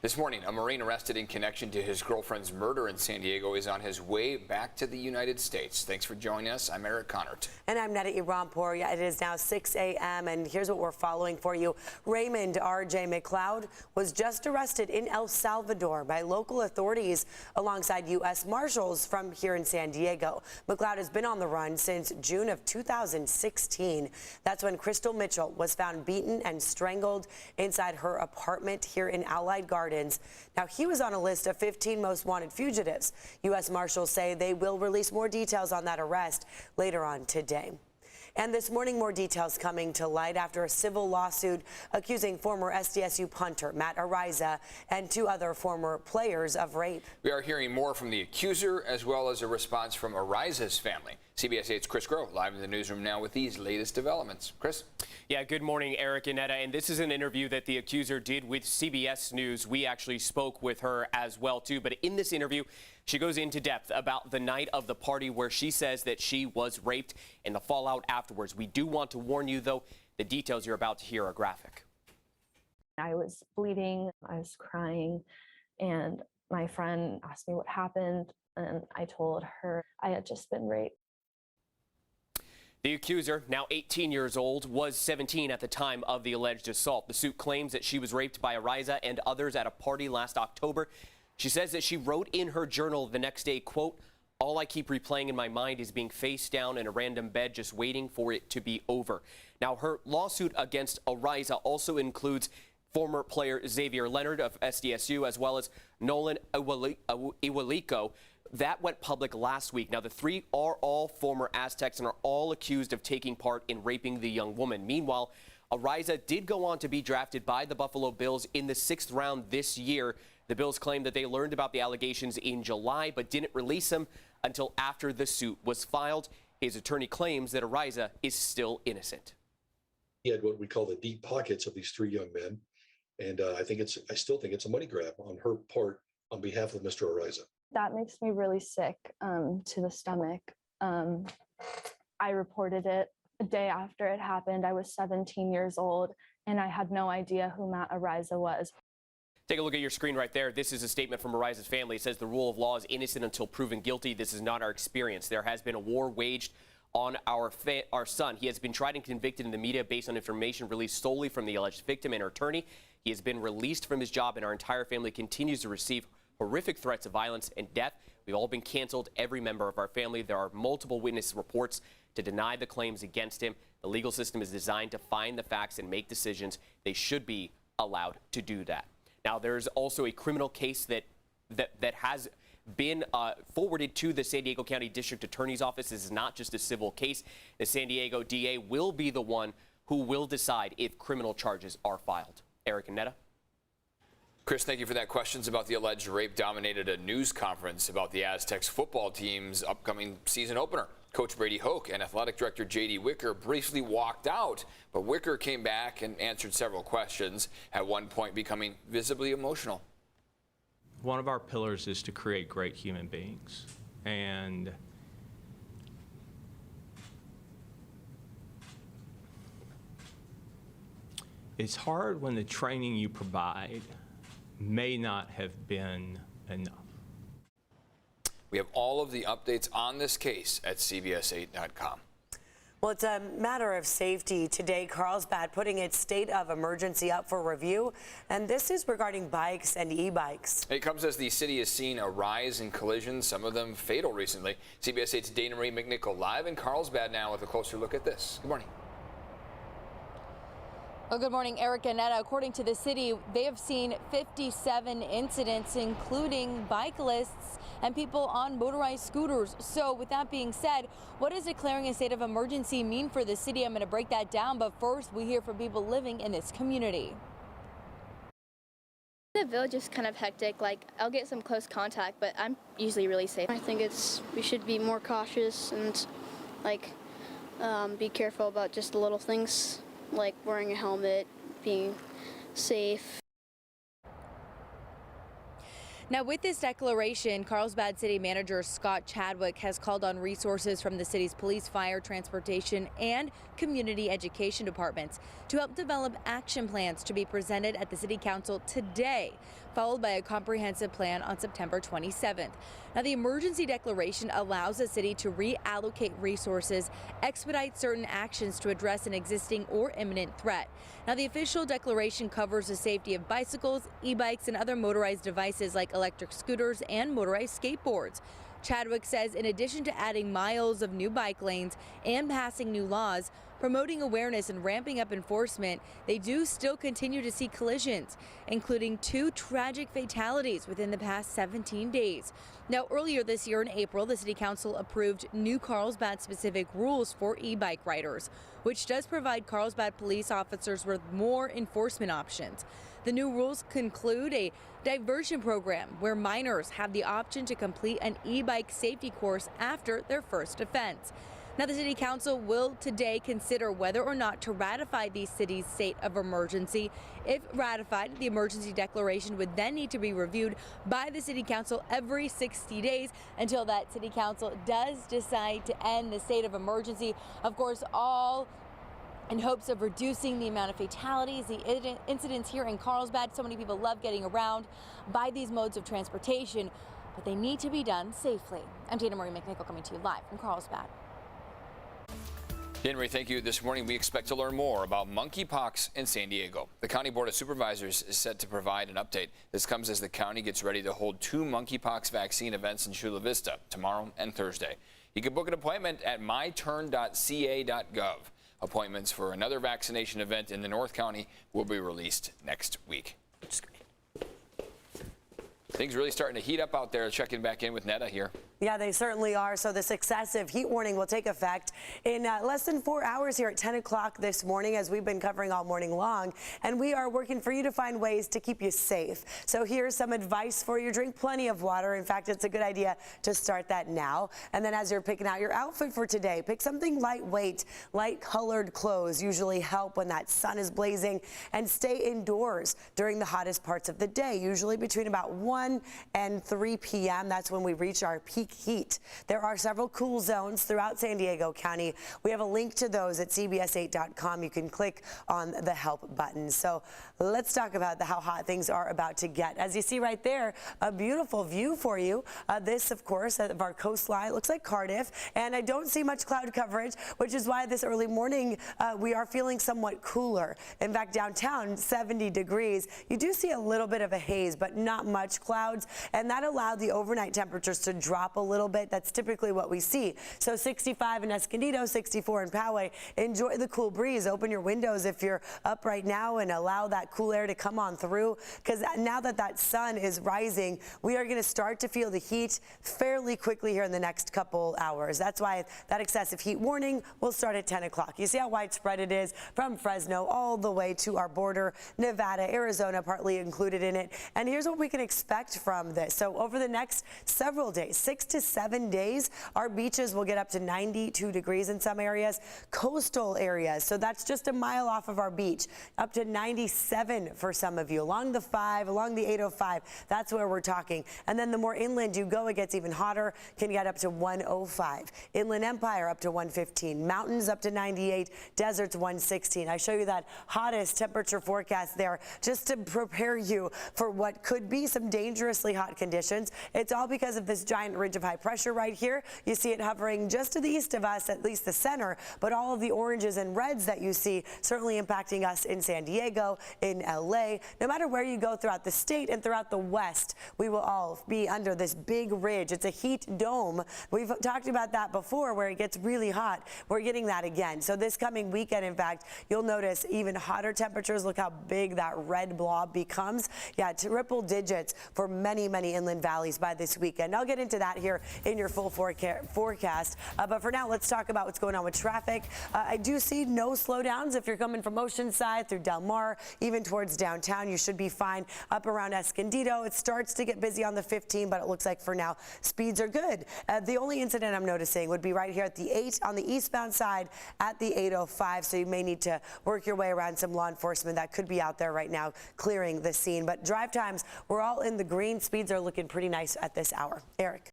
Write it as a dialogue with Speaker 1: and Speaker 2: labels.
Speaker 1: This morning, a Marine arrested in connection to his girlfriend's murder in San Diego is on his way back to the United States. Thanks for joining us. I'm Eric Connert.
Speaker 2: And I'm Neda Iranpour. Yeah, it is now 6 a.m. and here's what we're following for you. Raymond R.J. McLeod was just arrested in El Salvador by local authorities alongside U.S. Marshals from here in San Diego. McLeod has been on the run since June of 2016. That's when Crystal Mitchell was found beaten and strangled inside her apartment here in Allied Gardens. Now, he was on a list of 15 most wanted fugitives. U.S. Marshals say they will release more details on that arrest later on today. And this morning, more details coming to light after a civil lawsuit accusing former SDSU punter Matt Araiza and two other former players of rape.
Speaker 1: We are hearing more from the accuser as well as a response from Araiza's family. CBS 8's Chris Groh live in the newsroom now with these latest developments. Chris?
Speaker 3: Yeah, good morning, Eric and Neda. And this is an interview that the accuser did with CBS News. We actually spoke with her as well, too. But in this interview, she goes into depth about the night of the party where she says that she was raped and the fallout afterwards. We do want to warn you, though, the details you're about to hear are graphic.
Speaker 4: I was bleeding, I was crying, and my friend asked me what happened, and I told her I had just been raped.
Speaker 3: The accuser, now 18 years old, was 17 at the time of the alleged assault. The suit claims that she was raped by Araiza and others at a party last October. She says that she wrote in her journal the next day, quote, "All I keep replaying in my mind is being face down in a random bed just waiting for it to be over." Now, her lawsuit against Araiza also includes former player Xavier Leonard of SDSU as well as Nolan Iwaliko. That went public last week. Now, the three are all former Aztecs and are all accused of taking part in raping the young woman. Meanwhile, Araiza did go on to be drafted by the Buffalo Bills in the 6th round this year. The Bills claimed that they learned about the allegations in July but didn't release him until after the suit was filed. His attorney claims that Araiza is still innocent.
Speaker 5: He had what we call the deep pockets of these three young men. And I still think it's a money grab on her part on behalf of Mr. Araiza.
Speaker 4: That makes me really sick to the stomach. I reported it a day after it happened. I was 17 years old, and I had no idea who Matt Araiza was.
Speaker 3: Take a look at your screen right there. This is a statement from Araiza's family. It says the rule of law is innocent until proven guilty. This is not our experience. There has been a war waged on our son. He has been tried and convicted in the media based on information released solely from the alleged victim and her attorney. He has been released from his job, and our entire family continues to receive horrific threats of violence and death. We've all been canceled, every member of our family. There are multiple witness reports to deny the claims against him. The legal system is designed to find the facts and make decisions. They should be allowed to do that. Now, there's also a criminal case that has been forwarded to the San Diego County District Attorney's Office. This is not just a civil case. The San Diego DA will be the one who will decide if criminal charges are filed. Eric and Neda.
Speaker 1: Chris, thank you for that. Questions about the alleged rape dominated a news conference about the Aztecs football team's upcoming season opener. Coach Brady Hoke and athletic director J.D. Wicker briefly walked out, but Wicker came back and answered several questions, at one point becoming visibly emotional.
Speaker 6: One of our pillars is to create great human beings, and it's hard when the training you provide may not have been enough.
Speaker 1: We have all of the updates on this case at CBS8.com.
Speaker 2: Well, it's a matter of safety today. Carlsbad putting its state of emergency up for review, and this is regarding bikes and e-bikes.
Speaker 1: It comes as the city has seen a rise in collisions, some of them fatal recently. CBS 8's Dana Marie McNichol live in Carlsbad now with a closer look at this. Good morning.
Speaker 7: Well, good morning, Eric and Neda. According to the city, they have seen 57 incidents, including bicyclists and people on motorized scooters. So with that being said, what does declaring a state of emergency mean for the city? I'm going to break that down. But first, we hear from people living in this community.
Speaker 8: The village is kind of hectic. Like, I'll get some close contact, but I'm usually really safe. I think we should be more cautious and be careful about just the little things, like wearing a helmet, being safe.
Speaker 7: Now, with this declaration, Carlsbad City Manager Scott Chadwick has called on resources from the city's police, fire, transportation, and community education departments to help develop action plans to be presented at the City Council today. followed by a comprehensive plan on September 27th. Now, the emergency declaration allows the city to reallocate resources, expedite certain actions to address an existing or imminent threat. Now, the official declaration covers the safety of bicycles, e-bikes, and other motorized devices like electric scooters and motorized skateboards. Chadwick says in addition to adding miles of new bike lanes and passing new laws, promoting awareness and ramping up enforcement, they do still continue to see collisions, including 2 tragic fatalities within the past 17 days. Now, earlier this year in April, the City Council approved new Carlsbad-specific rules for e-bike riders, which does provide Carlsbad police officers with more enforcement options. The new rules conclude a diversion program where minors have the option to complete an e-bike safety course after their first offense. Now, the City Council will today consider whether or not to ratify the city's state of emergency. If ratified, the emergency declaration would then need to be reviewed by the City Council every 60 days until that City Council does decide to end the state of emergency. Of course, all in hopes of reducing the amount of fatalities, the incidents here in Carlsbad. So many people love getting around by these modes of transportation, but they need to be done safely. I'm Dana Marie McNichol coming to you live from Carlsbad.
Speaker 1: Henry, thank you. This morning, we expect to learn more about monkeypox in San Diego. The County Board of Supervisors is set to provide an update. This comes as the county gets ready to hold 2 monkeypox vaccine events in Chula Vista tomorrow and Thursday. You can book an appointment at myturn.ca.gov. Appointments for another vaccination event in the North County will be released next week. Which is great. Things really starting to heat up out there. Checking back in with Netta here.
Speaker 2: Yeah, they certainly are. So this excessive heat warning will take effect in less than 4 hours here at 10 o'clock this morning, as we've been covering all morning long. And we are working for you to find ways to keep you safe. So here's some advice for you. Drink plenty of water. In fact, it's a good idea to start that now. And then as you're picking out your outfit for today, pick something lightweight. Light colored clothes usually help when that sun is blazing. And stay indoors during the hottest parts of the day, usually between about 1 and 3 p.m. That's when we reach our peak heat. There are several cool zones throughout San Diego County. We have a link to those at cbs8.com. You can click on the help button. So let's talk about how hot things are about to get. As you see right there, a beautiful view for you. This, of course, of our coastline. It looks like Cardiff, and I don't see much cloud coverage, which is why this early morning we are feeling somewhat cooler. In fact, downtown, 70 degrees. You do see a little bit of a haze, but not much clouds, and that allowed the overnight temperatures to drop a little bit. That's typically what we see. So 65 in Escondido, 64 in Poway. Enjoy the cool breeze. Open your windows if you're up right now and allow that cool air to come on through, because now that sun is rising, we are going to start to feel the heat fairly quickly here in the next couple hours. That's why that excessive heat warning will start at 10 o'clock. You see how widespread it is from Fresno all the way to our border, Nevada, Arizona, partly included in it. And here's what we can expect from this. So over the next several days, 6 to 7 days, our beaches will get up to 92 degrees in some areas. Coastal areas, so that's just a mile off of our beach, up to 97 for some of you. Along the 5, along the 805, that's where we're talking. And then the more inland you go, it gets even hotter, can get up to 105. Inland Empire up to 115. Mountains up to 98. Deserts 116. I show you that hottest temperature forecast there just to prepare you for what could be some dangerously hot conditions. It's all because of this giant ridge of high pressure right here. You see it hovering just to the east of us, at least the center, but all of the oranges and reds that you see certainly impacting us in San Diego, in LA. No matter where you go throughout the state and throughout the west, we will all be under this big ridge. It's a heat dome. We've talked about that before, where it gets really hot. We're getting that again. So this coming weekend, in fact, you'll notice even hotter temperatures. Look how big that red blob becomes. Yeah, triple digits for many, many inland valleys by this weekend. I'll get into that here in your full forecast. But for now, let's talk about what's going on with traffic. I do see no slowdowns. If you're coming from Oceanside through Del Mar, even towards downtown, you should be fine. Up around Escondido, it starts to get busy on the 15, but it looks like for now, speeds are good. The only incident I'm noticing would be right here at the 8 on the eastbound side at the 805. So you may need to work your way around some law enforcement that could be out there right now clearing the scene. But drive times, we're all in the green. Speeds are looking pretty nice at this hour. Eric.